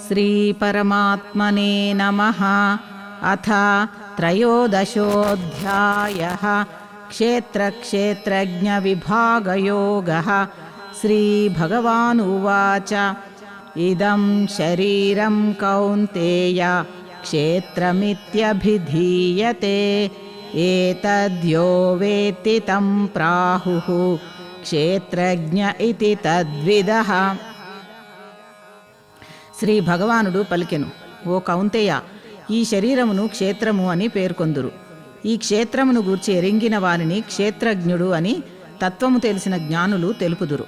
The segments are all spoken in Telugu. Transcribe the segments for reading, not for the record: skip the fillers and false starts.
श्रीपरमात्मने नमः। अथ त्रयोदशोऽध्यायः। क्षेत्रक्षेत्रज्ञविभागयोगः। श्रीभगवानुवाच इदं शरीरं कौन्तेय क्षेत्रमित्यभिधीयते एतद्यो वेत्ति तं प्राहुः क्षेत्रज्ञ इति तद्विदः। శ్రీ భగవానుడు పలికెను, ఓ కౌంతేయ, ఈ శరీరమును క్షేత్రము అని పేర్కొందురు. ఈ క్షేత్రమును గూర్చి ఎరింగిన వారిని క్షేత్రజ్ఞుడు అని తత్వము తెలిసిన జ్ఞానులు తెలుపుదురు.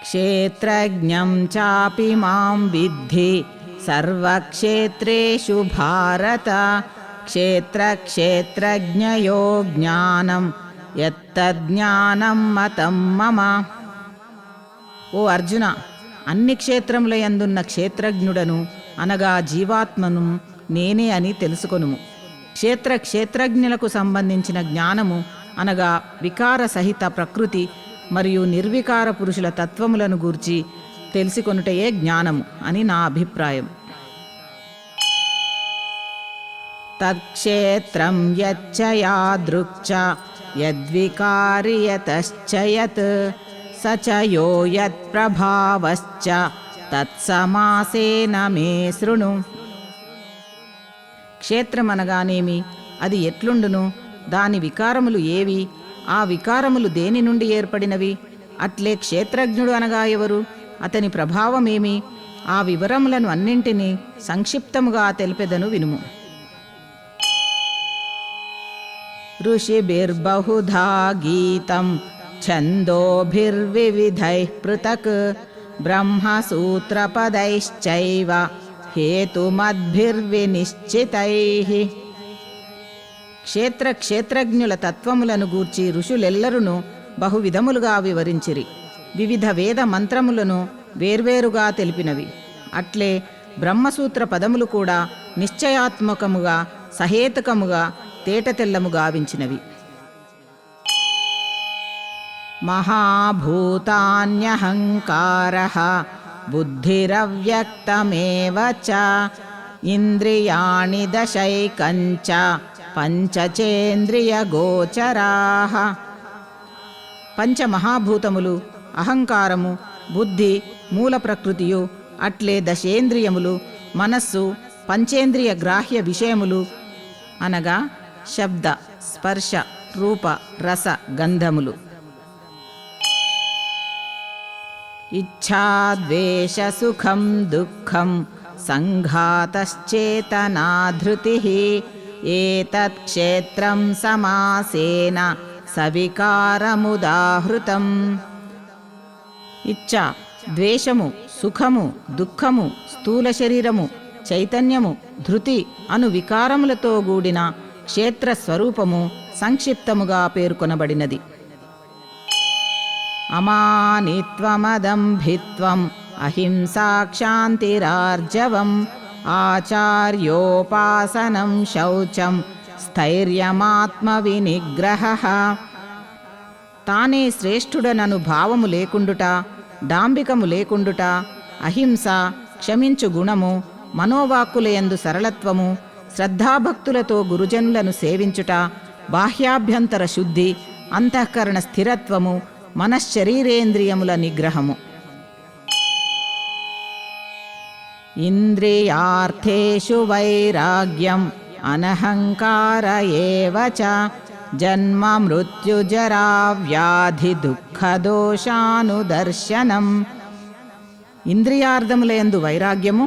క్షేత్రజ్ఞం చాపి మాం విద్ధి సర్వక్షేత్రేషు భారత క్షేత్రక్షేత్రజ్ఞయో జ్ఞానం యత్తజ్ఞానం మతం మమ. ఓ అర్జున, అన్ని క్షేత్రముల యందున్న క్షేత్రజ్ఞుడను అనగా జీవాత్మను నేనే అని తెలుసుకొనుము. క్షేత్రజ్ఞులకు సంబంధించిన జ్ఞానము అనగా వికార సహిత ప్రకృతి మరియు నిర్వికార పురుషుల తత్వములను గూర్చి తెలుసుకొనుటయే జ్ఞానము అని నా అభిప్రాయం. తత్క్షేత్రం యచ్చ యాదృక్చ యద్వికారి యతశ్చ యత్ స చ యో యత్ప్రభావశ్చ తత్సమాసేన మే శృణు. క్షేత్రమనగానేమి, అది ఎట్లుండును, దాని వికారములు ఏవి, ఆ వికారములు దేని నుండి ఏర్పడినవి, అట్లే క్షేత్రజ్ఞుడు అనగా ఎవరు, అతని ప్రభావమేమి, ఆ వివరములను అన్నింటినీ సంక్షిప్తముగా తెలిపెదను వినుము. ఋషిభిర్బహుధా గీతం ఛందోభిర్వివిధైః పృథక్ బ్రహ్మసూత్రపదైశ్చైవ హేతుమద్భిర్వినిశ్చితైః. క్షేత్రజ్ఞుల తత్వములను గూర్చి ఋషులెల్లరును బహువిధములుగా వివరించిరి. వివిధ వేద మంత్రములను వేర్వేరుగా తెలిపినవి. అట్లే బ్రహ్మసూత్ర పదములు కూడా నిశ్చయాత్మకముగా సహేతుకముగా తేటతెల్లముగావించినవి. మహాభూతాన్యహంకారః బుద్ధిరవ్యక్తమేవ చ ఇంద్రియాణి దశైకంచ పంచచేంద్రియగోచరాః. పంచమహాభూతములు, అహంకారము, బుద్ధి, మూల ప్రకృతియు, అట్లే దశేంద్రియములు, మనస్సు, పంచేంద్రియ గ్రాహ్య విషయములు అనగా శబ్ద, స్పర్శ, రూప, రస, గంధములు. ఇచ్ఛా ద్వేష సుఖం దుఃఖం సంఘాతశ్చేతనా ధృతిః ఏతత్ క్షేత్రం సమాసేన సవికారముదాహృతం. ఇచ్ఛ, ద్వేషము, సుఖము, దుఃఖము, స్థూల శరీరము, చైతన్యము, ధృతి అను వికారములతో కూడిన క్షేత్ర స్వరూపము సంక్షిప్తముగా పేర్కొనబడినది. అమానిత్వమదంభిత్వం అహింసాక్షాంతిరార్జవం ఆచార్యోపాసనం శౌచం స్థైర్యమాత్మవినిగ్రహః. తానే శ్రేష్ఠుడనను భావము లేకుండుట, డాంబికము లేకుండుట, అహింస, క్షమించు గుణము, మనోవాక్కులయందు సరళత్వము, శ్రద్ధాభక్తులతో గురుజనులను సేవించుట, బాహ్యాభ్యంతర శుద్ధి, అంతఃకరణ స్థిరత్వము, మనశ్శరీరేంద్రియముల నిగ్రహము. ఇంద్రియార్థేషు వైరాగ్యం అనహంకార ఏవ చ జన్మ మృత్యుజరా వ్యాధి దుఃఖదోషానుదర్శనం. ఇంద్రియార్థములయందు వైరాగ్యము,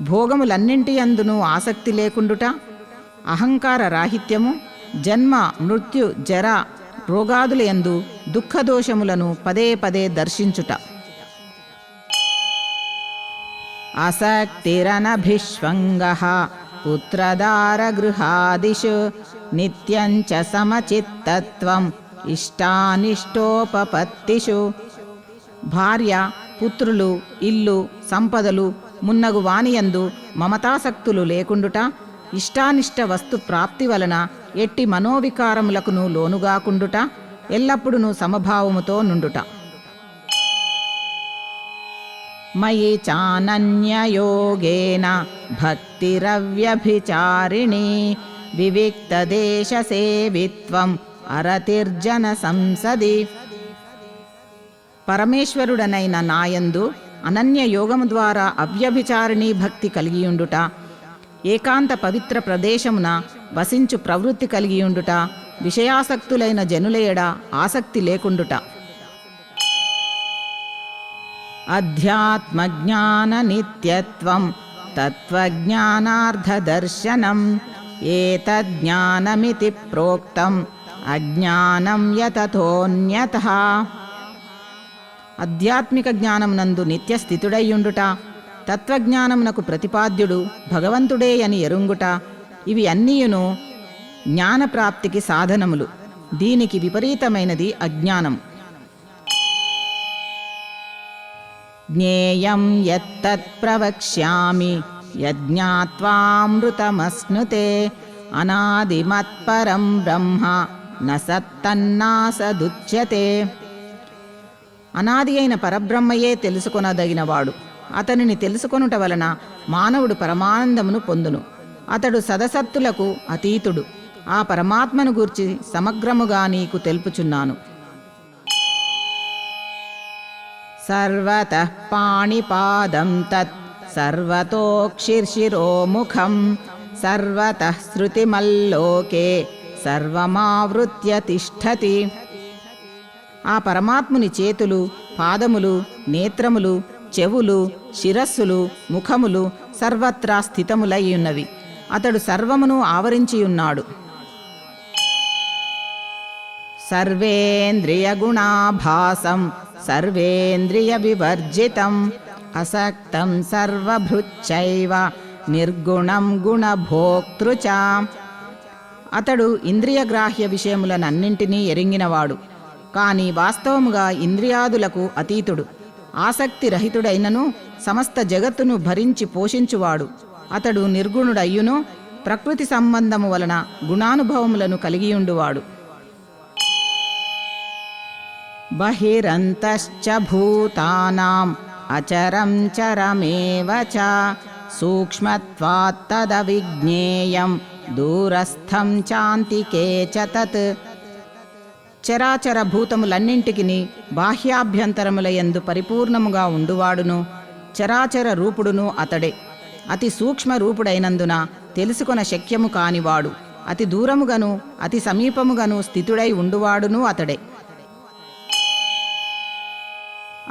భోగములన్నింటి యందును ఆసక్తి లేకుండుట, అహంకార రాహిత్యము, జన్మ మృత్యు జర రోగాదులయందు దుఃఖదోషములను పదే పదే దర్శించుట. అసక్తిరనభిష్వంగః పుత్రదారగృహాదిషు నిత్యం చ సమచిత్తత్వం ఇష్టానిష్టోపపత్తిషు. భార్య, పుత్రులు, ఇల్లు, సంపదలు మున్నగు వానియందు మమతాసక్తులు లేకుండుట, ఇష్టానిష్ట వస్తు ప్రాప్తి వలన ఎట్టి మనోవికారములకును లోనుగాకుండుట, ఎల్లప్పుడూ సమభావముతో నుండుట. మయి చానన్యయోగేన భక్తిరవ్యభిచారిణీ వివిక్తదేశసేవిత్వం అరతిర్జన సంసది. పరమేశ్వరుడనైన నాయందు అనన్య యోగము ద్వారా అవ్యభిచారిణీ భక్తి కలిగియుండుట, ఏకాంత పవిత్ర ప్రదేశమున వసించు ప్రవృత్తి కలిగియుండుట, విషయాసక్తులైన జనులయడ ఆసక్తి లేకుండుట. అధ్యాత్మజ్ఞాన నిత్యత్వం తత్వజ్ఞానార్థదర్శనం ఏతజ్ఞానమితి ప్రోక్తం అజ్ఞానం యతతోన్యతః. ఆధ్యాత్మిక జ్ఞానమునందు నిత్యస్థితుడైయుండుట, తత్వజ్ఞానమునకు ప్రతిపాద్యుడు భగవంతుడే అని ఎరుంగుట, ఇవి అన్నీయును జ్ఞానప్రాప్తికి సాధనములు. దీనికి విపరీతమైనది అజ్ఞానం. జ్ఞేయం యత్తత్ ప్రవక్ష్యామి యజ్ఞాత్వామృతమశ్నుతే అనాదిమత్పరం బ్రహ్మ న సత్తన్నాసదుచ్యతే. అనాది అయిన పరబ్రహ్మయే తెలుసుకొనదగినవాడు. అతనిని తెలుసుకొనుట వలన మానవుడు పరమానందమును పొందును. అతడు సదసత్తులకు అతీతుడు. ఆ పరమాత్మను గూర్చి సమగ్రముగా నీకు తెలుపుచున్నాను. సర్వతః పాణిపాదం తత్ సర్వతోక్షిర్షిరోముఖం సర్వతః శృతిమల్లోకే సర్వమావృత్య తిష్ఠతి. ఆ పరమాత్ముని చేతులు, పాదములు, నేత్రములు, చెవులు, శిరస్సులు, ముఖములు సర్వత్రా స్థితములయ్యున్నవి. అతడు సర్వమును ఆవరించియున్నాడు. సర్వేంద్రియగుణాభాసం సర్వేంద్రియ వివర్జితం అసక్తం సర్వభృచ్చైవ నిర్గుణం గుణభోక్తృ చ. అతడు ఇంద్రియగ్రాహ్య విషయములనన్నింటినీ ఎరింగినవాడు, కాని వాస్తవముగా ఇంద్రియాదులకు అతీతుడు. ఆసక్తి రహితుడైనను సమస్త జగత్తును భరించి పోషించువాడు. అతడు నిర్గుణుడయ్యును ప్రకృతి సంబంధము వలన గుణానుభవములను కలిగియుండువాడు. బహిరంతశ్చ భూతానాం అచరం చరమేవ చ సూక్ష్మత్వాత్ తదవిజ్ఞేయం దూరస్థం చాంతికే చ తత్. చరాచర భూతములన్నింటికిని బాహ్యాభ్యంతరములయందు పరిపూర్ణముగా ఉండువాడును చరాచర రూపుడును అతడే. అతి సూక్ష్మ రూపుడైనందున తెలుసుకొన శక్యము కానివాడు. అతి దూరముగను అతి సమీపముగను స్థితుడై ఉండువాడును అతడే.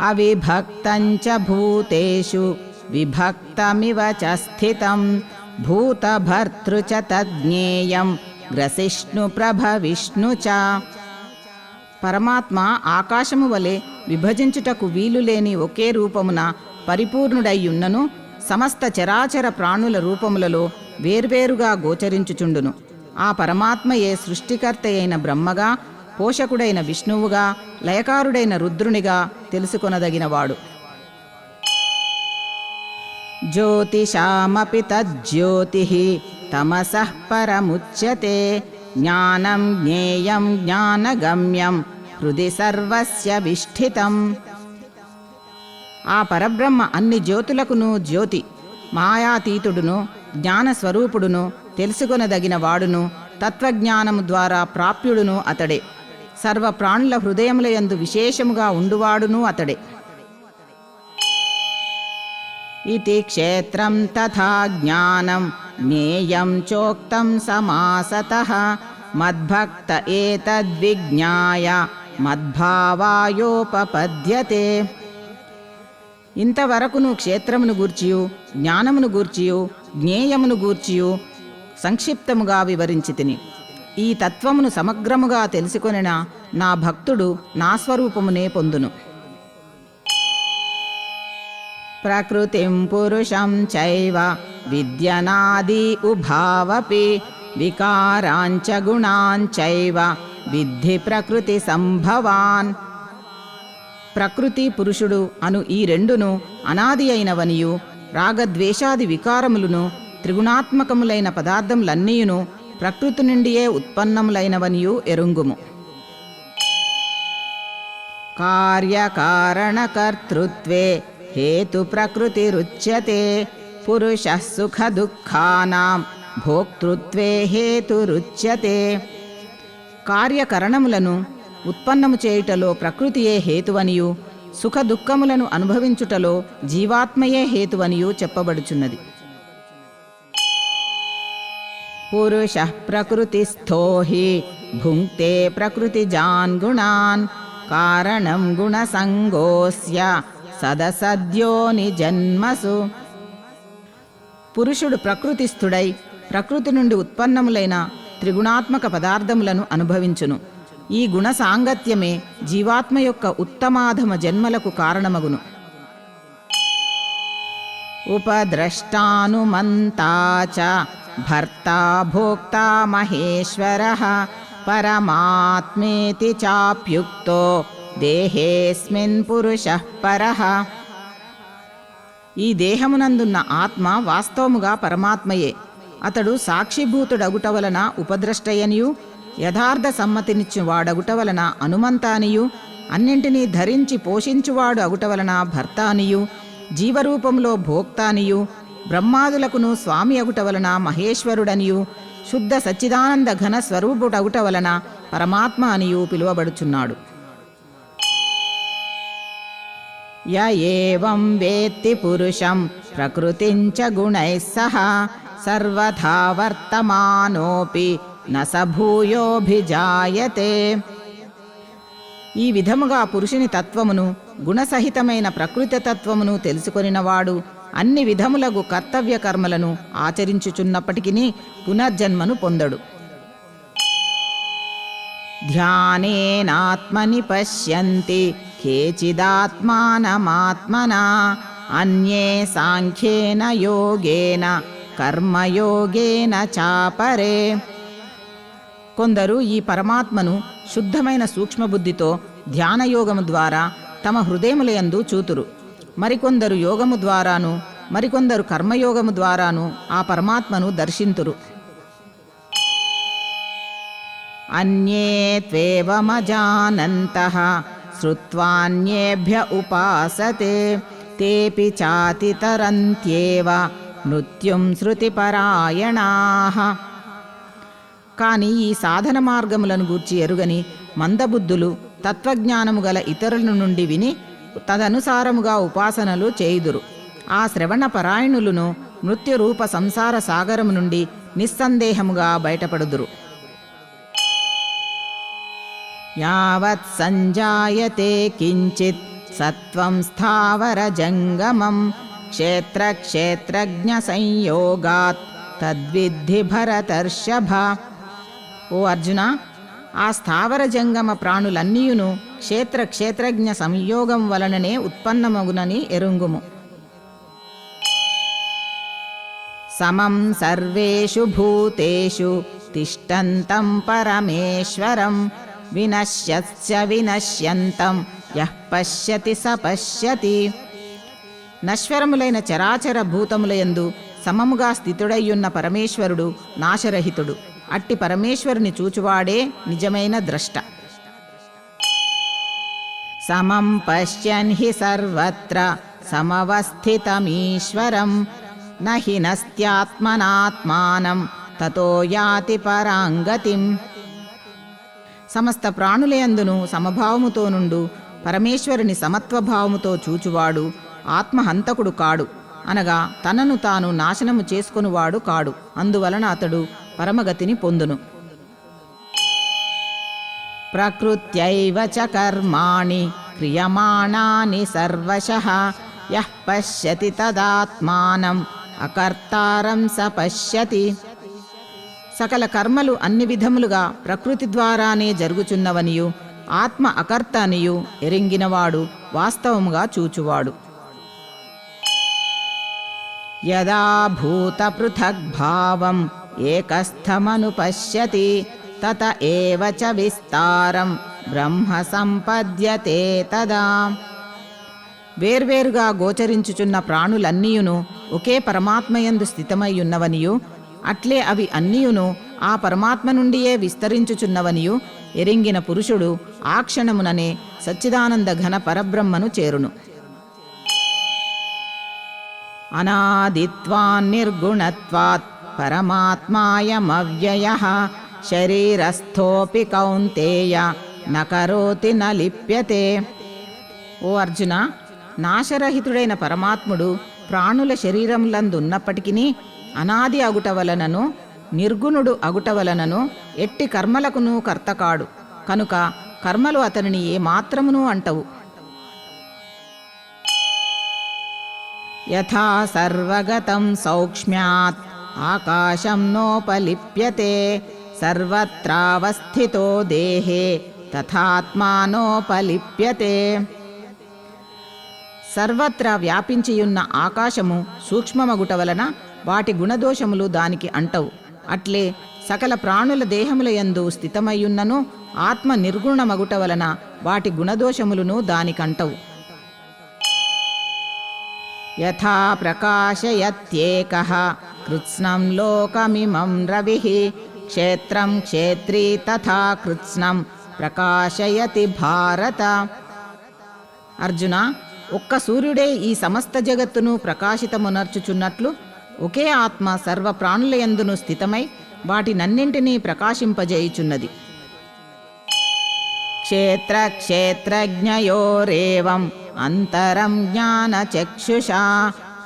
అవిభక్తంచ భూతేషు విభక్తమివ చ స్థితం భూతభర్తృ చ తజ్ఞేయం గ్రసిష్ణు ప్రభ విష్ణు చ. పరమాత్మ ఆకాశము వలె విభజించుటకు వీలులేని ఒకే రూపమున పరిపూర్ణుడయ్యున్నను సమస్త చరాచర ప్రాణుల రూపములలో వేర్వేరుగా గోచరించుచుండును. ఆ పరమాత్మయే సృష్టికర్త అయిన బ్రహ్మగా, పోషకుడైన విష్ణువుగా, లయకారుడైన రుద్రునిగా తెలుసుకొనదగినవాడు. జ్యోతిషామపి తజ్జ్యోతిః తమసః పరముచ్యతే జ్ఞానం జ్ఞేయం జ్ఞానగమ్యం హృది సర్వస్య విష్ఠితం. ఆ పరబ్రహ్మ అన్ని జ్యోతులకును జ్యోతి, మాయాతీతుడును, జ్ఞానస్వరూపుడును, తెలుసుకొనదగిన వాడును, తత్వజ్ఞానము ద్వారా ప్రాప్యుడును అతడే. సర్వ ప్రాణుల హృదయములయందు విశేషముగా ఉండువాడును అతడే. ఇతి క్షేత్రం తథా జ్ఞానం జ్ఞేయం చోక్తం సమాసతః మద్భక్త ఏతద్విజ్ఞాయ మద్భావాయోపపద్యతే. ఇంతవరకును క్షేత్రమును గూర్చియు జ్ఞానమును గూర్చియు జ్ఞేయమును గూర్చియు సంక్షిప్తముగా వివరించితిని. ఈ తత్వమును సమగ్రముగా తెలుసుకొనిన నా భక్తుడు నా స్వరూపమునే పొందును. ప్రకృతిం పురుషం చైవ విద్యనాది ఉభావపి వికారాంచ గుణాంచైవ విద్ధి ప్రకృతి సంభవాన్. ప్రకృతి పురుషుడు అను ఈ రెండును అనాది అయినవనియు రాగద్వేషాది వికారములను త్రిగుణాత్మకములైన పదార్థములన్నీయును ప్రకృతి నుండియే ఉత్పన్నములైనవనియు ఎరుంగుము. కార్యకారణకర్తృత్వే హేతు ప్రకృతిరుచ్యతే. పురుషః సుఖ దుఃఖానాం భోక్తృత్వే హేతురుచ్యతే. కార్యకరణములను ఉత్పన్నము చేయుటలో ప్రకృతియే హేతువనియు, సుఖ దుఃఖములను అనుభవించుటలో జీవాత్మయే హేతువనియు చెప్పబడుచున్నది. పురుషః ప్రకృతిస్థో హి భుంక్తే ప్రకృతిజాన్ గుణాన్ కారణం గుణసంగోస్య సదసద్యోని జన్మసు. పురుషుడు ప్రకృతిస్థుడై ప్రకృతి నుండి ఉత్పన్నములైన త్రిగుణాత్మక పదార్థములను అనుభవించును. ఈ గుణ సాంగత్యమే జీవాత్మ యొక్క ఉత్తమాధమ జన్మలకు కారణమగును. ఉపద్రష్టానుమంతా చ భర్తా భోక్తా మహేశ్వరః పరమాత్మేతి చాప్యుక్తో దేహేస్మిన్ పురుషః పరః. ఈ దేహమునందున్న ఆత్మ వాస్తవముగా పరమాత్మయే. అతడు సాక్షిభూతుడగుట వలన ఉపద్రష్టయనియు, యథార్థ సమ్మతినిచ్చువాడగుట వలన అనుమంతానియు, అన్నింటినీ ధరించి పోషించువాడు అగుట వలన భర్తానియు, జీవరూపంలో భోక్తానియు, బ్రహ్మాదులకును స్వామి అగుట వలన మహేశ్వరుడనియు, శుద్ధ సచ్చిదానంద ఘన స్వరూపుడగుట వలన పరమాత్మ అనియు పిలువబడుచున్నాడు. య ఏవం వేత్తి పురుషం ప్రకృతించ గుణైః సహ సర్వథా వర్తమానోపి న స భూయోభిజాయతే. ఈ విధముగా పురుషుని తత్వమును, గుణసహితమైన ప్రకృతి తత్వమును తెలుసుకొనినవాడు అన్ని విధములగు కర్తవ్య కర్మలను ఆచరించుచున్నప్పటికీ పునర్జన్మను పొందడు. ధ్యానేనాత్మని పశ్యంతి కేచిదాత్మానమాత్మనా అన్యే సాంఖ్యేన యోగేన కర్మయోగేన చాపరే. కొందరు ఈ పరమాత్మను శుద్ధమైన సూక్ష్మబుద్ధితో ధ్యానయోగము ద్వారా తమ హృదయములయందు చూతురు. మరికొందరు యోగము ద్వారాను, మరికొందరు కర్మయోగము ద్వారాను ఆ పరమాత్మను దర్శింతురు. అన్యే త్వేవమజానంతః శ్రుత్వాన్యేభ్య ఉపాసతే తేపి చాతితరంత్యేవ మృత్యుం శృతిపరాయణాః. కానీ ఈ సాధన మార్గములను గూర్చి ఎరుగని మందబుద్ధులు తత్వజ్ఞానము గల ఇతరుల నుండి విని తదనుసారముగా ఉపాసనలు చేయుదురు. ఆ శ్రవణ పరాయణులను మృత్యురూప సంసార సాగరము నుండి నిస్సందేహముగా బయటపడుదురు. యావత్ సంజాయతే కించిత్ సత్వం స్థావర జంగమం క్షేత్రజ్ఞ సంయోగాత్ తద్విద్ధి భరతర్షభ. ఓ అర్జున, ఆ స్థావర జంగమ ప్రాణులన్నీయును క్షేత్రజ్ఞ సంయోగం వలననే ఉత్పన్నమగునని ఎరుంగుము. సమం సర్వేషు భూతేషు తిష్టంతం పరమేశ్వరం వినశ్యత్స్య వినశ్యంతం యః పశ్యతి స పశ్యతి. నశ్వరములైన చరాచర భూతములయందు సమముగా స్థితుడయ్యున్న పరమేశ్వరుడు నాశరహితుడు. అట్టి పరమేశ్వరుని చూచువాడే నిజమైన ద్రష్ట. సమం పశ్యన్ హి సర్వత్ర సమవస్థితమీశ్వరం నహి నస్త్యాత్మనాత్మానం తతో యాతి పరాంగతిం. సమస్త ప్రాణులయందును సమభావముతో నుండు పరమేశ్వరుని సమత్వభావముతో చూచువాడు ఆత్మహంతకుడు కాడు, అనగా తనను తాను నాశనము చేసుకొనువాడు కాడు. అందువలన అతడు పరమగతిని పొందును. ప్రకృత్యైవ చ కర్మాణి క్రియమాణాని సర్వశః యః పశ్యతి తదాత్మానం అకర్తారం స పశ్యతి. సకల కర్మలు అన్ని విధములుగా ప్రకృతి ద్వారానే జరుగుచున్నవనియు ఆత్మ అకర్త అనియు ఎరింగినవాడు వాస్తవముగా చూచువాడు. యదా భూత పృథగ్భావం ఏకస్థమను పశ్యతి తత ఏవ చ విస్తారం బ్రహ్మ సంపద్యతే తదా. వేర్వేరుగా గోచరించుచున్న ప్రాణులన్నీయును ఒకే పరమాత్మయందు స్థితమయ్యున్నవనియు, అట్లే అవి అన్నీయును ఆ పరమాత్మ నుండియే విస్తరించుచున్నవనియు ఎరింగిన పురుషుడు ఆ క్షణముననే సచ్చిదానంద ఘన పరబ్రహ్మను చేరును. అనాదిత్వాన్నిర్గుణత్వాత్ పరమాత్మాయమవ్యయః శరీరస్థోపి కౌంతేయ నకరోతి న లిప్యతే. ఓ అర్జున, నాశరహితుడైన పరమాత్ముడు ప్రాణుల శరీరములందున్నప్పటికీ అనాది అగుట వలనను నిర్గుణుడు అగుట వలనను ఎట్టి కర్మలకును కర్తకాడు. కనుక కర్మలు అతనిని ఏమాత్రమును అంటవు. యథా సర్వగతం సౌక్ష్మ్యాత్ ఆకాశం నోపలిప్యతే సర్వత్రావస్థితో దేహే తథాత్మానోపలిప్యతే. సర్వత్రా వ్యాపించియున్న ఆకాశము సూక్ష్మమగుట వలన వాటి గుణదోషములు దానికి అంటవు. అట్లే సకల ప్రాణుల దేహముల యందు స్థితమయ్యున్నను ఆత్మ నిర్గుణమగుట వలన వాటి గుణదోషములను దానికంటవు. యథా ప్రకాశయత్యేకః కృత్స్నం లోకమిమం రవిః క్షేత్రం క్షేత్రీ తథా కృత్స్నం ప్రకాశయతి భారత. అర్జున, ఒక్క సూర్యుడే ఈ సమస్త జగత్తును ప్రకాశితమునర్చుచున్నట్లు ఒకే ఆత్మ సర్వ ప్రాణుల యందును స్థితమై వాటినన్నింటినీ ప్రకాశింపజేయుచున్నది. క్షేత్ర క్షేత్రజ్ఞయోరేవం అంతరం జ్ఞానచక్షుషా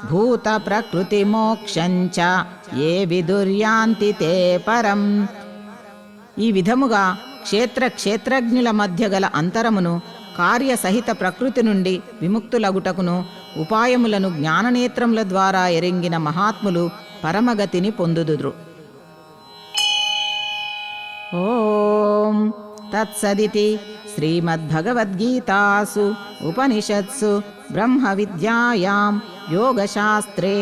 భూత ప్రకృతి మోక్షంచ ఏ విదుర్యాంతి తే పరం. ఈ విధముగా క్షేత్ర క్షేత్రజ్ఞుల మధ్య గల అంతరమును కార్యసహిత ప్రకృతి నుండి విముక్తులగుటకును ఉపాయములను జ్ఞాననేత్రముల ద్వారా ఎరింగిన మహాత్ములు పరమగతిని పొందుదురు. ఓం తత్సదితి శ్రీమద్భగవద్గీతాసు ఉపనిషత్సు బ్రహ్మ విద్యాయాం యోగశాస్త్రే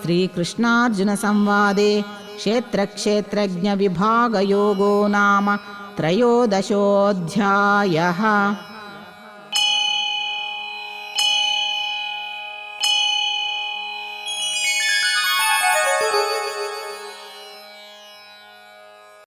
శ్రీకృష్ణార్జున సంవాదే క్షేత్రక్షేత్రజ్ఞ విభాగయోగో నామ త్రయోదశోऽధ్యాయః.